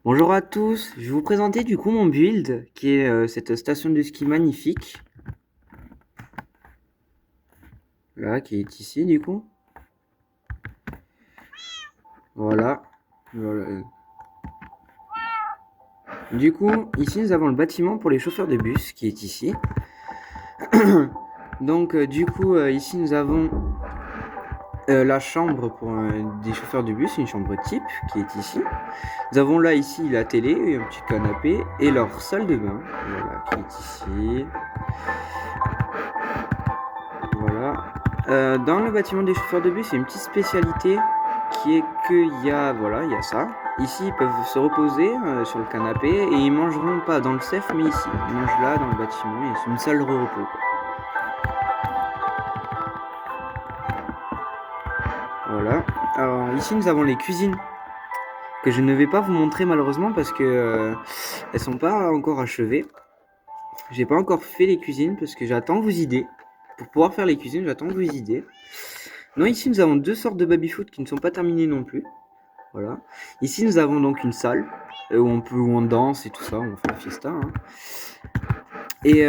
Bonjour à tous, je vais vous présenter du coup mon build qui est cette station de ski magnifique là qui est ici du coup. Voilà. Voilà. Du coup, ici nous avons le bâtiment pour les chauffeurs de bus qui est ici. Donc du coup ici nous avons la chambre pour des chauffeurs de bus, une chambre type qui est ici. Nous avons là ici la télé, un petit canapé et leur salle de bain, voilà, qui est ici. Voilà. Dans le bâtiment des chauffeurs de bus, il y a une petite spécialité qui est qu'il y a, voilà, il y a ça. Ici, ils peuvent se reposer sur le canapé et ils mangeront pas dans le CEF, mais ici. Ils mangent là, dans le bâtiment, et c'est une salle de repos, quoi. Voilà. Alors, ici, nous avons les cuisines que je ne vais pas vous montrer malheureusement parce que elles sont pas encore achevées. J'ai pas encore fait les cuisines parce que j'attends vos idées. Pour pouvoir faire les cuisines, j'attends vos idées. Non, ici, nous avons deux sortes de baby-foot qui ne sont pas terminées non plus. Voilà. Ici, nous avons donc une salle où on danse et tout ça, on fait la fiesta, hein. Et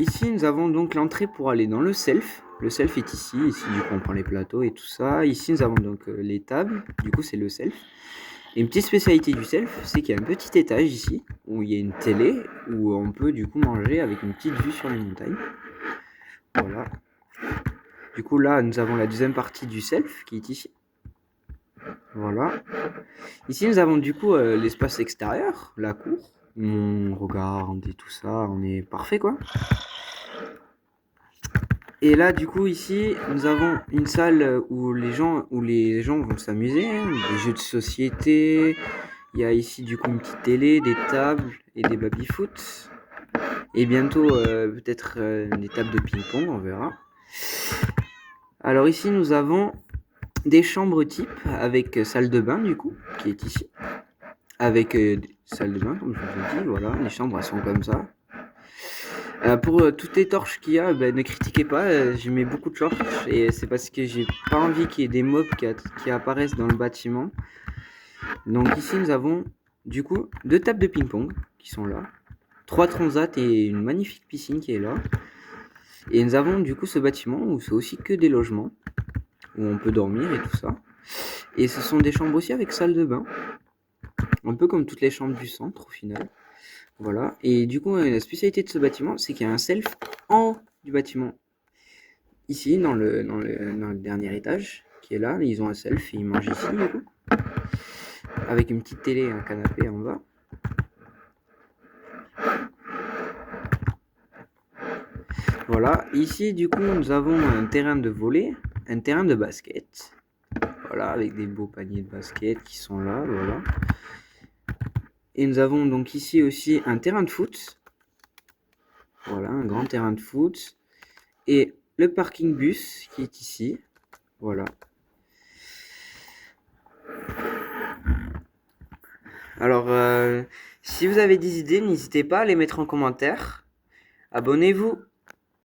ici, nous avons donc l'entrée pour aller dans le self. Le self est ici. Ici, du coup, on prend les plateaux et tout ça. Ici, nous avons donc les tables. Du coup, c'est le self. Et une petite spécialité du self, c'est qu'il y a un petit étage ici où il y a une télé où on peut du coup manger avec une petite vue sur les montagnes. Voilà. Du coup, là, nous avons la deuxième partie du self qui est ici. Voilà. Ici, nous avons du coup l'espace extérieur, la cour. On regarde et tout ça, on est parfait quoi. Et là, du coup, ici, nous avons une salle où les gens vont s'amuser, hein, des jeux de société. Il y a ici du coup une petite télé, des tables et des baby-foot. Et bientôt, peut-être des tables de ping-pong, on verra. Alors ici, nous avons des chambres type avec salle de bain du coup, qui est ici. Avec salle de bain, comme je vous ai dit, voilà, les chambres elles sont comme ça. Pour toutes les torches qu'il y a, ne critiquez pas, j'y mets beaucoup de torches et c'est parce que j'ai pas envie qu'il y ait des mobs qui apparaissent dans le bâtiment. Donc ici nous avons du coup deux tables de ping-pong qui sont là, trois transats et une magnifique piscine qui est là. Et nous avons du coup ce bâtiment où c'est aussi que des logements, où on peut dormir et tout ça. Et ce sont des chambres aussi avec salle de bain, un peu comme toutes les chambres du centre au final. Voilà. Et du coup, la spécialité de ce bâtiment, c'est qu'il y a un self en haut du bâtiment. Ici, dans le dernier étage, qui est là, ils ont un self et ils mangent ici, du coup. Avec une petite télé et un canapé en bas. Voilà. Ici, du coup, nous avons un terrain de volley, un terrain de basket. Voilà, avec des beaux paniers de basket qui sont là, voilà. Et nous avons donc ici aussi un terrain de foot. Voilà, un grand terrain de foot. Et le parking bus qui est ici. Voilà. Alors, si vous avez des idées, n'hésitez pas à les mettre en commentaire. Abonnez-vous.